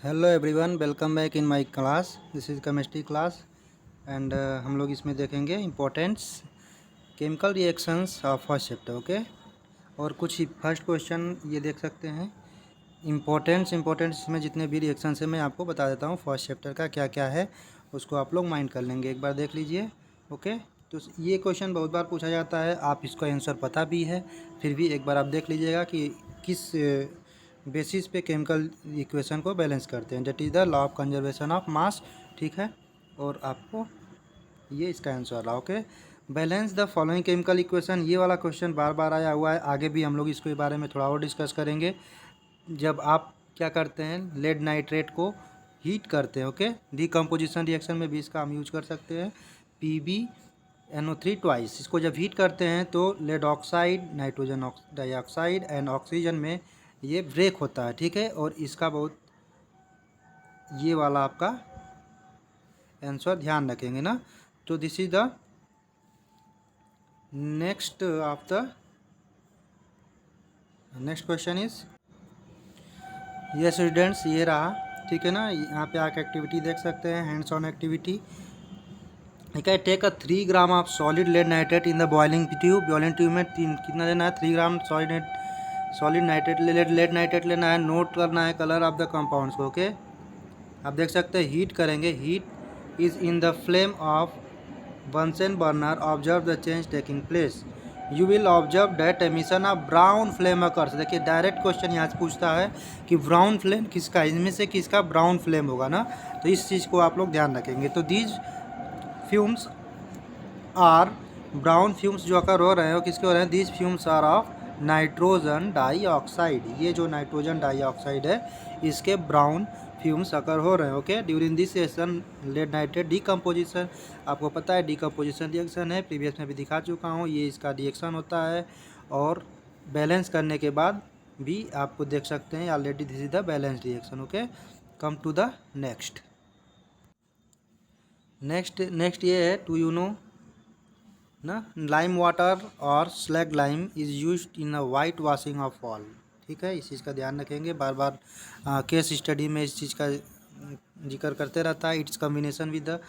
Hello everyone, welcome back in my class. This is chemistry class and हम लोग इसमें देखेंगे importance chemical reactions of first chapter. Okay, और कुछ first question ये देख सकते हैं। इम्पोर्टेंट्स में जितने भी रिएक्शंस हैं मैं आपको बता देता हूँ। फर्स्ट चैप्टर का क्या क्या है उसको आप लोग माइंड कर लेंगे, एक बार देख लीजिए। ओके, तो ये क्वेश्चन बहुत बार पूछा जाता है, आप इसका आंसर पता भी है, फिर भी एक बार आप देख लीजिएगा कि किस बेसिस पे केमिकल इक्वेशन को बैलेंस करते हैं। That is the law of conservation of mass. ठीक है, और आपको ये इसका आंसर रहा। Okay, balance the following chemical equation, ये वाला क्वेश्चन बार बार आया हुआ है। आगे भी हम लोग इसके बारे में थोड़ा और डिस्कस करेंगे। जब आप क्या करते हैं, लेड नाइट्रेट को हीट करते हैं, ओके, डीकम्पोजिशन रिएक्शन में भी इसका हम यूज कर सकते हैं। PbNO3 ट्वाइस, इसको जब हीट करते हैं तो lead oxide, nitrogen dioxide and oxygen में ये ब्रेक होता है। ठीक है, और इसका बहुत ये वाला आपका आंसर ध्यान रखेंगे ना। तो this is the next of the next question is, ये स्टूडेंट्स ये रहा। ठीक है ना, यहाँ पे आके एक्टिविटी देख सकते हैं, हैंड्स ऑन एक्टिविटी। ठीक है, take 3 gram of solid lead nitrate in the boiling tube. Boiling tube में कितना लेना है, 3 gram solid nitrate lead nitrate लेना है। नोट करना है कलर ऑफ द कंपाउंड्स को। ओके, आप देख सकते हैं हीट करेंगे। Heat is in the flame of Bunsen burner, observe the change taking place. You will observe that emission of brown flame occurs. देखिए डायरेक्ट क्वेश्चन यहाँ से पूछता है कि ब्राउन फ्लेम किसका, इनमें से किसका ब्राउन फ्लेम होगा ना, तो इस चीज़ को आप लोग ध्यान रखेंगे। तो these fumes are, brown fumes जो अकर हो रहे हैं वो किसके हो रहे हैं, these fumes are of nitrogen dioxide. ये जो नाइट्रोजन डाइऑक्साइड है इसके ब्राउन फ्यूम्स अकर हो रहे हैं। Okay, during this session lead nitrate decomposition, आपको पता है डीकम्पोजिशन रिएक्शन है, प्रीवियस में भी दिखा चुका हूँ, ये इसका रिएक्शन होता है। और बैलेंस करने के बाद भी आपको देख सकते हैं already this is the balance reaction. Okay, come to the next ये है, टू यू नो ना, लाइम वाटर और slaked lime is used in a white washing of wall. ठीक है, इस चीज़ का ध्यान रखेंगे, बार बार केस स्टडी में इस चीज़ का जिक्र करते रहता है। इट्स कम्बिनेशन विद द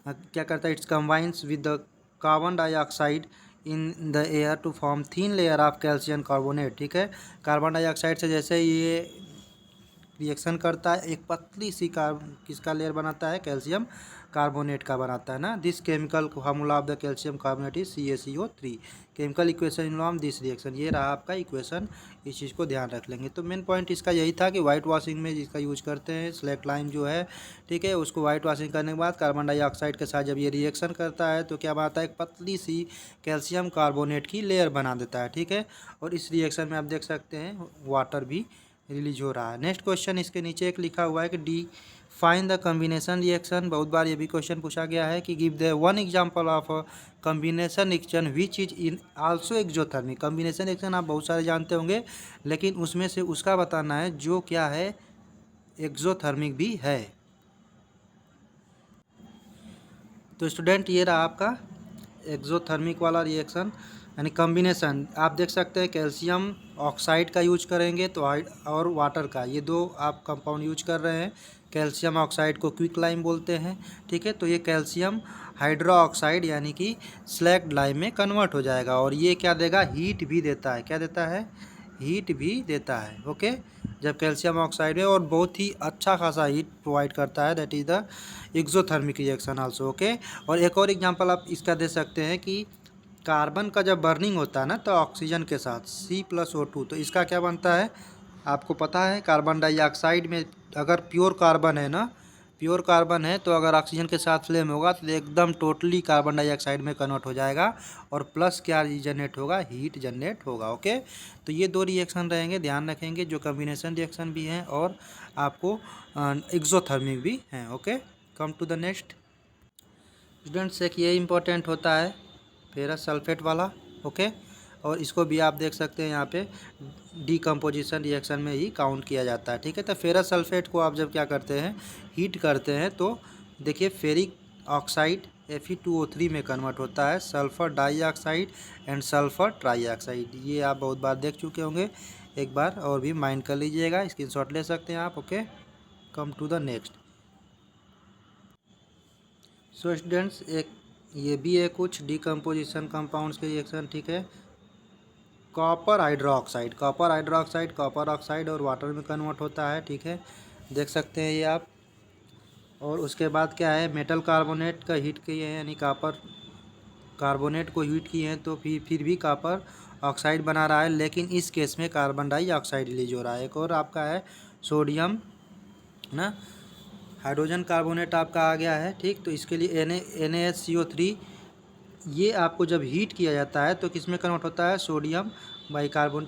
क्या करता है, it's combines with the carbon dioxide in the air to form thin layer of calcium carbonate. ठीक है, कार्बन डाइऑक्साइड से जैसे ये रिएक्शन करता है, एक पतली सी किसका लेयर बनाता है, कैल्शियम कार्बोनेट का बनाता है ना। This chemical formula of the calcium carbonate is CaCO3। Chemical equation involve this reaction, ये रहा आपका इक्वेशन, इस चीज़ को ध्यान रख लेंगे। तो मेन पॉइंट इसका यही था कि वाइट वॉशिंग में जिसका यूज करते हैं स्लैक लाइम जो है। ठीक है, उसको वाइट वॉशिंग करने के बाद कार्बन डाइऑक्साइड के साथ जब ये रिएक्शन करता है तो क्या बनाता है, एक पतली सी कैल्शियम कार्बोनेट की लेयर बना देता है। ठीक है, और इस रिएक्शन में आप देख सकते हैं वाटर भी रिलीज हो रहा है। नेक्स्ट क्वेश्चन इसके नीचे एक लिखा हुआ है कि D find the combination reaction. बहुत बार ये भी क्वेश्चन पूछा गया है कि give the one example of combination reaction which is in also exothermic. Combination reaction आप बहुत सारे जानते होंगे, लेकिन उसमें से उसका बताना है जो क्या है, एक्सोथर्मिक भी है। तो स्टूडेंट ये रहा आपका एक्सोथर्मिक वाला रिएक्शन, यानी कम्बिनेशन। आप देख सकते हैं कैल्शियम ऑक्साइड का यूज करेंगे तो और वाटर का, ये दो आप कंपाउंड यूज कर रहे हैं। कैल्शियम ऑक्साइड को क्विक लाइम बोलते हैं। ठीक है, तो ये कैल्शियम हाइड्रो ऑक्साइड यानी कि स्लैग लाइम में कन्वर्ट हो जाएगा, और ये क्या देगा, हीट भी देता है। क्या देता है, हीट भी देता है। ओके, जब कैल्शियम ऑक्साइड है, और बहुत ही अच्छा खासा हीट प्रोवाइड करता है, that is the exothermic reaction also. Okay, और एक और एग्जांपल आप इसका दे सकते हैं कि कार्बन का जब बर्निंग होता है ना तो ऑक्सीजन के साथ C+O2, तो इसका क्या बनता है, आपको पता है कार्बन डाइऑक्साइड में अगर प्योर कार्बन है ना, प्योर कार्बन है तो अगर ऑक्सीजन के साथ फ्लेम होगा तो एकदम टोटली कार्बन डाइऑक्साइड में कन्वर्ट हो जाएगा, और प्लस क्या जनरेट होगा, हीट जनरेट होगा। ओके, तो ये दो रिएक्शन रहेंगे, ध्यान रखेंगे, जो कम्बिनेशन रिएक्शन भी हैं और आपको एक्सोथर्मिक भी हैं। Okay, come to the next students, एक ये इंपॉर्टेंट होता है फेरस सल्फेट वाला। ओके, और इसको भी आप देख सकते हैं यहाँ पे डीकम्पोजिशन रिएक्शन में ही काउंट किया जाता है। ठीक है, तो फेरस सल्फेट को आप जब क्या करते हैं, हीट करते हैं तो देखिए फेरिक ऑक्साइड Fe2O3 में कन्वर्ट होता है, sulphur dioxide and sulphur trioxide. ये आप बहुत बार देख चुके होंगे, एक बार और भी माइंड कर लीजिएगा, स्क्रीनशॉट ले सकते हैं आप। Okay, come to the next. So students, एक ये भी है कुछ डिकम्पोजिशन कंपाउंड्स के रिएक्शन, ठीक है। Copper hydroxide, copper hydroxide copper oxide और वाटर में कन्वर्ट होता है, ठीक है, देख सकते हैं ये आप। और उसके बाद क्या है, मेटल कार्बोनेट का हीट किए हैं, यानी कॉपर कार्बोनेट को हीट किए हैं तो फिर भी कॉपर ऑक्साइड बना रहा है, लेकिन इस केस में कार्बन डाइऑक्साइड रिलीज हो रहा है। एक और आपका है सोडियम ना, हाइड्रोजन कार्बोनेट आपका आ गया है, ठीक। तो इसके लिए NaHCO3, ये आपको जब हीट किया जाता है तो किस में कन्वर्ट होता है, सोडियम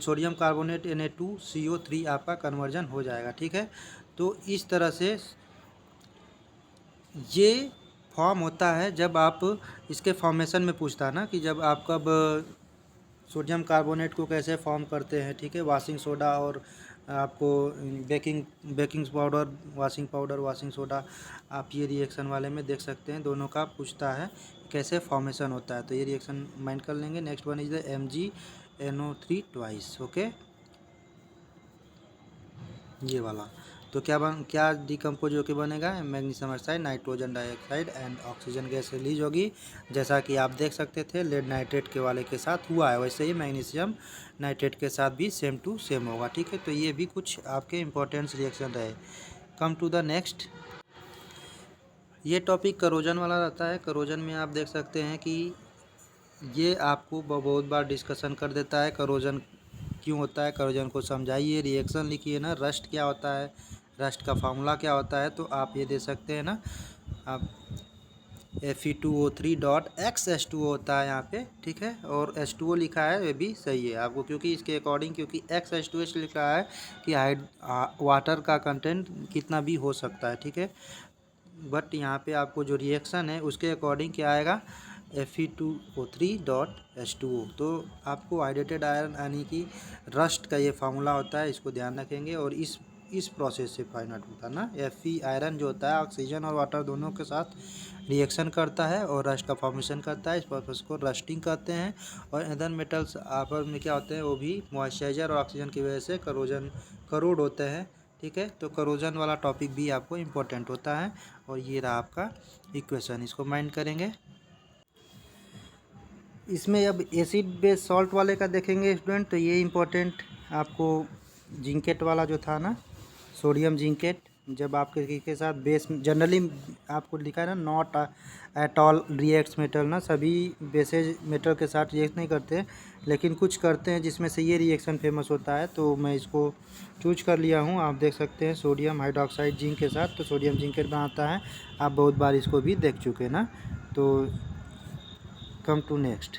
सोडियम कार्बोनेट Na2CO3 आपका कन्वर्जन हो जाएगा, ठीक है। तो इस तरह से ये फॉर्म होता है जब आप इसके फॉर्मेशन में पूछता है ना कि जब आप कब सोडियम कार्बोनेट को कैसे फॉर्म करते हैं, ठीक है, वाशिंग सोडा और आपको बेकिंग पाउडर वाशिंग सोडा, आप ये रिएक्शन वाले में देख सकते हैं, दोनों का पूछता है कैसे फॉर्मेशन होता है। तो ये रिएक्शन माइंड कर लेंगे। Next one is the MgNO3 twice, okay, ये वाला। तो क्या डिकम्पोज होकर बनेगा, magnesium oxide, nitrogen dioxide and oxygen gas release होगी, जैसा कि आप देख सकते थे लेड नाइट्रेट के वाले के साथ हुआ है, वैसे ही मैग्नीशियम नाइट्रेट के साथ भी सेम टू सेम होगा, ठीक है। तो ये भी कुछ आपके इंपॉर्टेंट रिएक्शन रहे। कम टू द नेक्स्ट, ये टॉपिक करोजन वाला रहता है। करोजन में आप देख सकते हैं कि ये आपको बहुत बार डिस्कशन कर देता है, करोजन क्यों होता है, करोजन को समझाइए, रिएक्शन लिखिए ना, रस्ट क्या होता है, रस्ट का फार्मूला क्या होता है। तो आप ये दे सकते हैं ना, आप Fe2O3.XH2O होता है यहाँ पे, ठीक है, और H2O लिखा है, ये भी सही है आपको, क्योंकि इसके अकॉर्डिंग, क्योंकि XH2H लिखा है कि वाटर का कंटेंट कितना भी हो सकता है, ठीक है। बट यहाँ पे आपको जो रिएक्शन है उसके अकॉर्डिंग क्या आएगा, Fe2O3.H2O। तो आपको हाइड्रेटेड आयरन यानी कि रस्ट का ये फार्मूला होता है, इसको ध्यान रखेंगे। और इस प्रोसेस से फाइंड आउट होता है ना, Fe आयरन जो होता है ऑक्सीजन और वाटर दोनों के साथ रिएक्शन करता है और रस्ट का फॉर्मेशन करता है, इस प्रोसेस को रस्टिंग कहते हैं। और अदर मेटल्स आपस में क्या होते हैं, वो भी मॉइस्चराइजर और ऑक्सीजन की वजह से करोड होते हैं, ठीक है। तो करोजन वाला टॉपिक भी आपको इम्पोर्टेंट होता है। और ये रहा आपका इक्वेशन, इसको माइंड करेंगे। इसमें अब एसिड बेस सॉल्ट वाले का देखेंगे स्टूडेंट, तो ये इम्पोर्टेंट आपको जिंकेट वाला जो था ना, सोडियम जिंकेट, जब आपके के साथ बेस जनरली आपको लिखा है ना, not at all reacts metal ना, सभी बेसेज मेटल के साथ रिएक्ट नहीं करते, लेकिन कुछ करते हैं, जिसमें से ये रिएक्शन फेमस होता है। तो मैं इसको चूज कर लिया हूँ, आप देख सकते हैं, सोडियम हाइड्रोक्साइड जिंक के साथ, तो सोडियम जिंकेट बनाता है, आप बहुत बार इसको भी देख चुके हैं ना। तो come to next.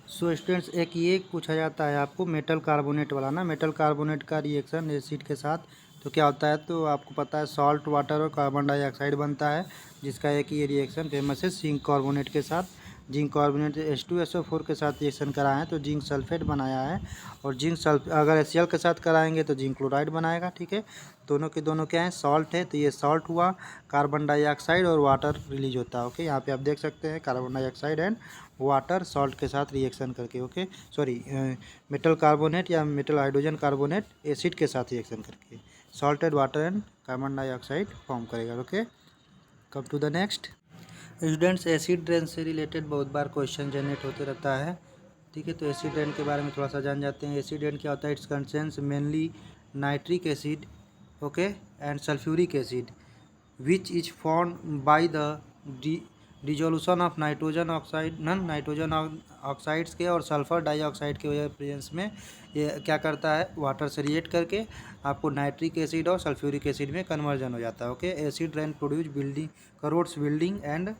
So students, एक ये पूछा जाता है आपको मेटल कार्बोनेट वाला ना, मेटल कार्बोनेट का रिएक्शन एसिड के साथ तो क्या होता है, तो आपको पता है सॉल्ट वाटर और कार्बन डाइऑक्साइड बनता है, जिसका एक ये रिएक्शन फेमस है जिंक कार्बोनेट के साथ। जिंक कार्बोनेट H2SO4 के साथ रिएक्शन कराएं हैं तो जिंक सल्फेट बनाया है, और अगर HCl के साथ कराएंगे तो जिंक क्लोराइड बनाएगा, ठीक है। दोनों के दोनों क्या है, सॉल्ट है, तो ये सॉल्ट हुआ, कार्बन डाइऑक्साइड और वाटर रिलीज होता है, ओके। यहाँ पे आप देख सकते हैं carbon dioxide and water salt के साथ रिएक्शन करके, ओके, सॉरी, मेटल कार्बोनेट या मेटल हाइड्रोजन कार्बोनेट एसिड के साथ रिएक्शन करके salted water and carbon dioxide form करेगा, okay. Come to the next. Students, acid rain से रिलेटेड बहुत बार क्वेश्चन जनरेट होते रहता है, ठीक है। तो एसिड रेन के बारे में थोड़ा सा जान जाते हैं। एसिड रेन क्या होता है, it's contains mainly nitric acid, okay, and sulphuric acid which is form by the dissolution of nitrogen oxide, non nitrogen oxides के और सल्फर डाइऑक्साइड के वजह प्रेजेंस में ये क्या करता है, वाटर से रिएक्ट करके आपको नाइट्रिक एसिड और सल्फ्यूरिक एसिड में कन्वर्जन हो जाता है, okay. Acid rain produce crores building and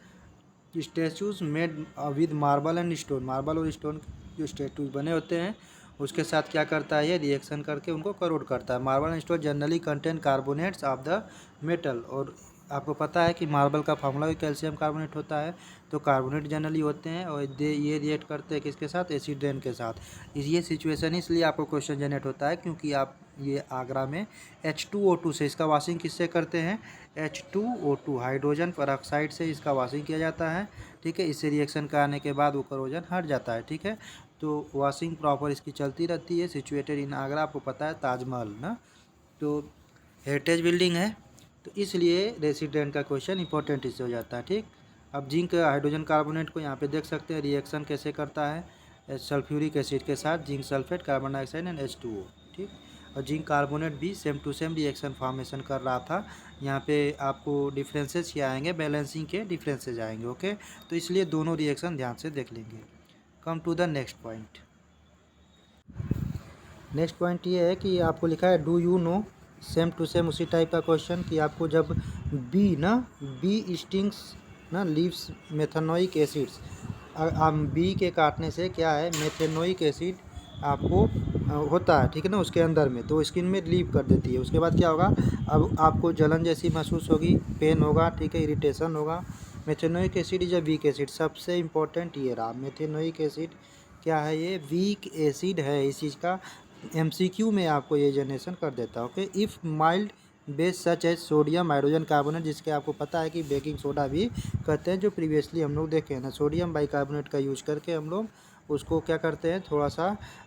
statues made with marble and stone, marble और स्टोन जो स्टैचूज बने होते हैं उसके साथ क्या करता है, ये रिएक्शन करके उनको करोड करता है। Marble and stone generally contain carbonates of the metal, और आपको पता है कि मार्बल का फार्मूला भी कैल्शियम कार्बोनेट होता है, तो कार्बोनेट जनरली होते हैं और ये रिएक्ट करते हैं किसके साथ, एसिड रेन के साथ। ये सिचुएशन इसलिए आपको क्वेश्चन जनरेट होता है क्योंकि आप ये आगरा में H2O2 से इसका वॉशिंग किससे करते हैं, H2O2 हाइड्रोजन परऑक्साइड से इसका वॉशिंग किया जाता है, ठीक है। इससे रिएक्शन कराने के बाद वो करोजन हट जाता है, ठीक है। तो वॉशिंग प्रॉपर इसकी चलती रहती है, सिचुएटेड इन आगरा, आपको पता है ताजमहल ना। तो हेरिटेज बिल्डिंग है, तो इसलिए रेसिडेंट का क्वेश्चन इंपॉर्टेंट इससे हो जाता है। ठीक, अब जिंक हाइड्रोजन कार्बोनेट को यहाँ पे देख सकते हैं रिएक्शन कैसे करता है सल्फ्यूरिक एसिड के साथ, zinc sulphate, carbon dioxide and H2O। ठीक, और जिंक कार्बोनेट भी same to same reaction formation कर रहा था। यहाँ पे आपको डिफरेंसेस क्या आएंगे, बैलेंसिंग के डिफरेंसेस आएंगे। ओके, तो इसलिए दोनों रिएक्शन ध्यान से देख लेंगे। Come to the next point. Next point ये है कि आपको लिखा है do you know, same to same उसी टाइप का क्वेश्चन कि आपको जब बी स्टिंग्स ना लीव्स मेथेनोइक एसिड्स, बी के काटने से क्या है मेथेनोइक एसिड आपको होता है, ठीक है ना, उसके अंदर में, तो स्किन में लीव कर देती है। उसके बाद क्या होगा, अब आपको जलन जैसी महसूस होगी, पेन होगा, ठीक है, इरिटेशन होगा। Methanoic acid is a weak acid, सबसे इम्पोर्टेंट ये रहा, मेथेनोइक एसिड क्या है, ये वीक एसिड है। इस चीज़ का MCQ में आपको ये जनरेशन कर देता है। Okay, if mild base such as sodium hydrogen carbonate, जिसके आपको पता है कि बेकिंग सोडा भी कहते हैं, जो प्रीवियसली हम लोग देखे हैं ना, सोडियम बाइकार्बोनेट का यूज करके हम लोग उसको क्या करते हैं, थोड़ा सा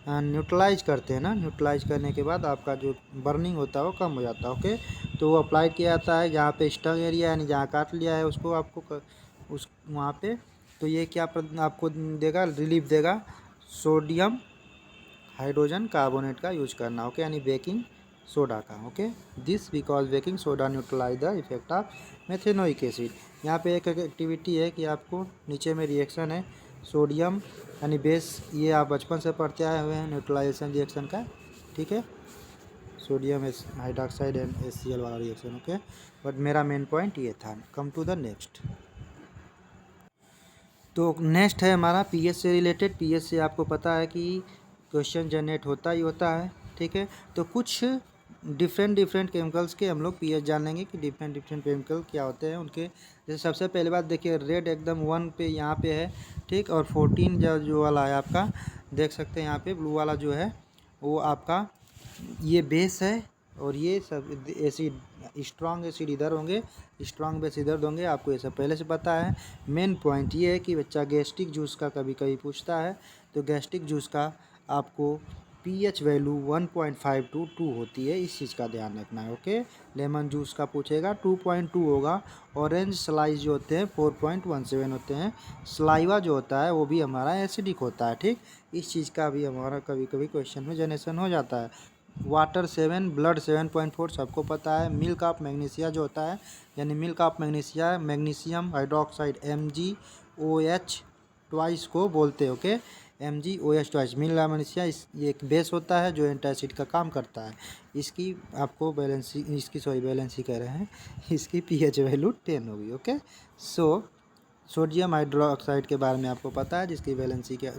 न्यूट्रलाइज करते हैं ना, न्यूट्रलाइज करने के बाद आपका जो बर्निंग होता है वो कम हो जाता है। ओके, तो वो अप्लाइड किया जाता है जहाँ पे स्टंग एरिया यानी जहाँ काट लिया है उसको आपको उस वहाँ पे, तो ये क्या आपको देगा, रिलीफ देगा, सोडियम हाइड्रोजन कार्बोनेट का यूज करना। ओके, यानी बेकिंग सोडा का। Okay, this because baking soda neutralize the effect of methanoic acid. यहाँ पे एक एक्टिविटी है कि आपको नीचे में रिएक्शन है सोडियम यानी बेस, ये आप बचपन से पढ़ते आए हुए हैं न्यूट्रलाइजेशन रिएक्शन का, ठीक है, सोडियम हाइड्रोक्साइड एंड HCl वाला रिएक्शन। ओके, बट मेरा मेन पॉइंट ये था। Come to the next. तो नेक्स्ट है हमारा पीएच से रिलेटेड। पीएच से आपको पता है कि क्वेश्चन जनरेट होता ही होता है, ठीक है। तो कुछ डिफरेंट केमिकल्स के हम लोग पीएच जान लेंगे कि डिफरेंट केमिकल क्या होते हैं उनके। जैसे सबसे पहले बात देखिए, रेड एकदम 1 पे यहाँ पे है, ठीक, और 14 जो वाला है आपका देख सकते हैं यहाँ पे ब्लू वाला जो है वो आपका ये बेस है, और ये सब एसिड, स्ट्रॉन्ग एसिड इधर होंगे, स्ट्रॉन्ग बेस इधर होंगे, आपको ये सब पहले से पता है। मेन पॉइंट ये है कि बच्चा गैस्ट्रिक जूस का कभी कभी पूछता है, तो गैस्ट्रिक जूस का आपको पीएच वैल्यू 1.5 to 2 होती है, इस चीज़ का ध्यान रखना है। ओके, लेमन जूस का पूछेगा 2.2 होगा, ऑरेंज स्लाइस जो होते हैं 4.17 होते हैं, स्लाइवा जो होता है वो भी हमारा एसिडिक होता है, ठीक। इस चीज़ का भी हमारा कभी कभी क्वेश्चन में जनरेशन हो जाता है। वाटर 7, ब्लड 7.4 सबको पता है। मिल्क ऑफ मैग्नीशिया जो होता है, यानी milk of magnesia, magnesium hydroxide MgOH twice को बोलते हैं। Okay, MgOH twice, milk of magnesia ये एक बेस होता है जो एंटासिड का काम करता है। इसकी आपको बैलेंसी, बैलेंसी कह रहे हैं, इसकी pH वैल्यू 10 होगी। ओके, सोडियम हाइड्रोक्साइड के बारे में आपको पता है, जिसकी बैलेंसी क्या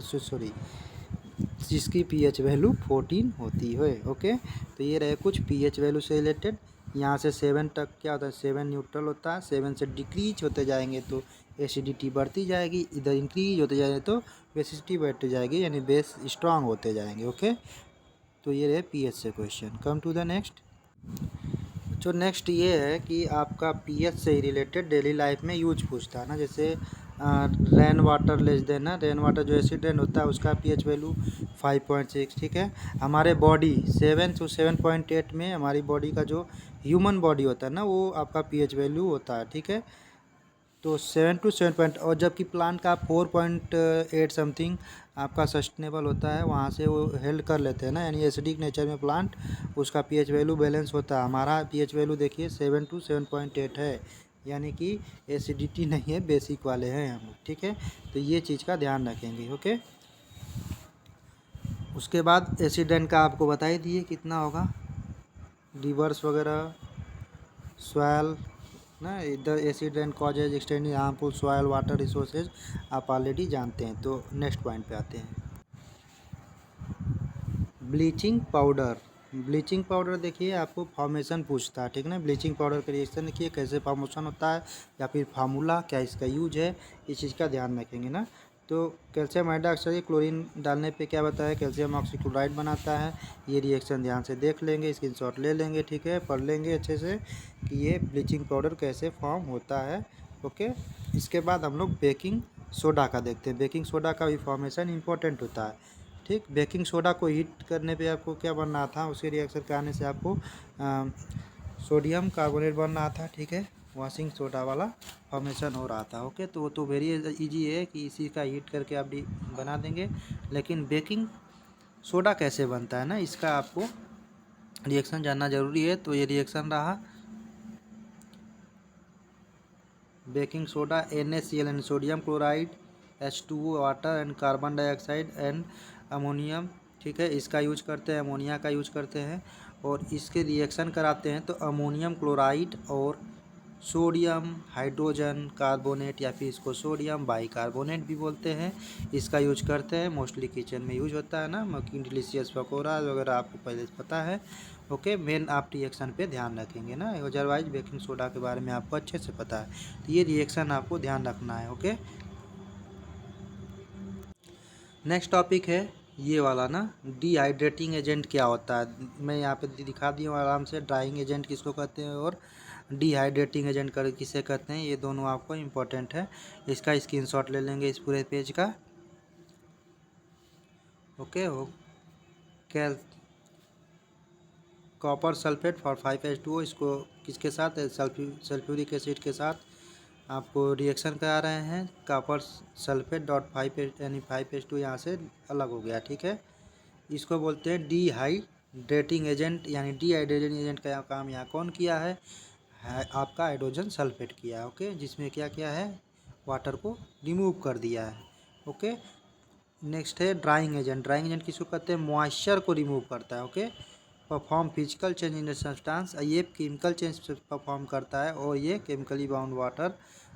जिसकी pH वैल्यू 14 होती है। ओके, तो ये रहे कुछ pH वैल्यू से रिलेटेड। यहाँ से 7 तक क्या होता है, 7 न्यूट्रल होता है, 7 से डिक्रीज होते जाएंगे तो एसिडिटी बढ़ती जाएगी, इधर इंक्रीज होते जाएंगे तो बेसिसिटी बढ़ती जाएगी, यानी बेस स्ट्रांग होते जाएंगे। ओके, तो ये रहे pH से question. Come to the next. जो नेक्स्ट ये है कि आपका pH से रिलेटेड डेली लाइफ में यूज पूछता है ना, जैसे रेन वाटर लेस देन ना, रेन वाटर जो एसिड रेन होता है उसका pH वैल्यू 5.6, ठीक है। हमारे बॉडी 7 to 7.8 में हमारी बॉडी का जो ह्यूमन बॉडी होता है ना, वो आपका pH वैल्यू होता है, ठीक है। तो 7 to 7 और जबकि प्लांट का 4.8 समथिंग आपका सस्टेनेबल होता है, वहाँ से वो हेल्ड कर लेते हैं ना, यानी एसिडिक नेचर में प्लांट, उसका pH वैल्यू बैलेंस होता है। हमारा pH वैल्यू देखिए 7 to 7.8 है, यानी कि एसिडिटी नहीं है, बेसिक वाले हैं हम लोग, ठीक है। तो ये चीज़ का ध्यान रखेंगे। ओके, उसके बाद एसिडेंट का आपको बता ही दिए कितना होगा, रिवर्स वगैरह, सॉयल ना, इधर accident causes extending harmful soil water resources आप ऑलरेडी जानते हैं। तो नेक्स्ट पॉइंट पे आते हैं, ब्लीचिंग पाउडर। ब्लीचिंग पाउडर देखिए आपको फॉर्मेशन पूछता है, ठीक है ना। ब्लीचिंग पाउडर का रिएक्शन देखिए कैसे फॉर्मेशन होता है, या फिर फार्मूला क्या इसका यूज है, इस चीज़ का ध्यान रखेंगे ना। तो कैल्शियम हाइड्रोक्साइड क्लोरीन डालने पे क्या बताया, कैल्शियम ऑक्सीक्लोराइड बनाता है। ये रिएक्शन ध्यान से देख लेंगे, स्क्रीनशॉट ले लेंगे, ठीक है, पढ़ लेंगे अच्छे से कि ये ब्लीचिंग पाउडर कैसे फॉर्म होता है। ओके, इसके बाद हम लोग बेकिंग सोडा का देखते हैं। बेकिंग सोडा का भी फॉर्मेशन इंपॉर्टेंट होता है, ठीक। बेकिंग सोडा को हीट करने पे आपको क्या बनना था, उसके रिएक्शन के आने से आपको सोडियम कार्बोनेट बन रहा था, ठीक है, वॉशिंग सोडा वाला फॉर्मेशन हो रहा था। ओके, तो वो तो वेरी इजी है कि इसी का हीट करके आप बना देंगे। लेकिन बेकिंग सोडा कैसे बनता है ना, इसका आपको रिएक्शन जानना ज़रूरी है। तो ये रिएक्शन रहा baking soda NaCl sodium chloride H2O water and carbon dioxide and ammonium, ठीक है, इसका यूज करते हैं, अमोनिया का यूज करते हैं और इसके रिएक्शन कराते हैं। तो अमोनियम क्लोराइड और सोडियम हाइड्रोजन कार्बोनेट या फिर इसको सोडियम बाइकार्बोनेट भी बोलते हैं, इसका यूज करते हैं। मोस्टली किचन में यूज होता है ना, मक्खी डिलीशियस पकौड़ा वगैरह आपको पहले से पता है। ओके, मेन आप रिएक्शन पे ध्यान रखेंगे ना, अदरवाइज बेकिंग सोडा के बारे में आपको अच्छे से पता है, तो ये रिएक्शन आपको ध्यान रखना है। ओके, नेक्स्ट टॉपिक है ये वाला ना, डिहाइड्रेटिंग एजेंट क्या होता है। मैं यहाँ पे दिखा दिया हूँ आराम से, ड्राइंग एजेंट किसको कहते हैं और डिहाइड्रेटिंग एजेंट कर किसे कहते हैं, ये दोनों आपको इम्पोर्टेंट है। इसका स्क्रीनशॉट ले लेंगे इस पूरे पेज का। ओके, हो कैल कॉपर सल्फेट फॉर 5H2O, इसको किसके साथ, सल्फ्यूरिक एसिड के साथ आपको रिएक्शन करा रहे हैं। कॉपर सल्फेट डॉट 5 यानी 5H2 यहाँ से अलग हो गया, ठीक है। इसको बोलते हैं डिहाइड्रेटिंग एजेंट, यानी डिहाइड्रेटिंग एजेंट का काम यहाँ कौन किया है आपका हाइड्रोजन सल्फेट किया है। ओके, जिसमें क्या किया है, वाटर को रिमूव कर दिया है। ओके, नेक्स्ट है ड्राइंग एजेंट। ड्राइंग एजेंट किसको कहते हैं, मॉइस्चर को रिमूव करता है। Okay, perform physical change in substance, ये केमिकल चेंज परफॉर्म करता है और ये केमिकली बाउंड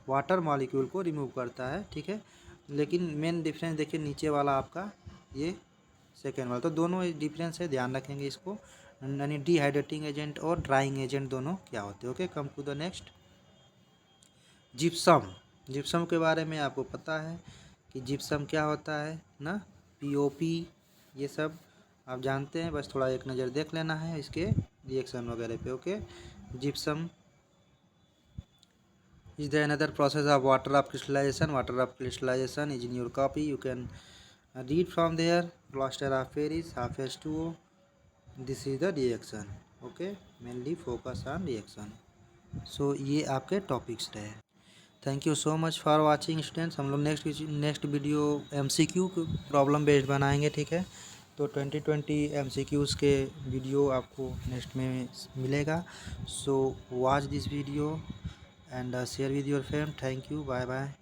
वाटर मॉलिक्यूल को रिमूव करता है, ठीक है। लेकिन मेन डिफरेंस देखिए नीचे वाला आपका, ये सेकेंड वाला, तो दोनों डिफरेंस है, ध्यान रखेंगे इसको, यानी डिहाइड्रेटिंग एजेंट और ड्राइंग एजेंट दोनों क्या होते हैं। Okay, come to the next, gypsum. Gypsum के बारे में आपको पता है कि जिप्सम क्या होता है ना, POP, ये सब आप जानते हैं, बस थोड़ा एक नज़र देख लेना है इसके रिएक्शन वगैरह पे। Okay, gypsum is the another process of water of crystallization. Water of crystallization is in your copy, you can read from there, plaster of Paris, half H2O, this is the reaction। okay, mainly focus on reaction। so ये आपके topics रहे। Thank you so much for watching students. हम लोग next video MCQ problem based बनाएंगे, ठीक है। तो 2020 MCQs के वीडियो आपको नेक्स्ट में मिलेगा। So watch this video and share with your friend. Thank you, bye bye.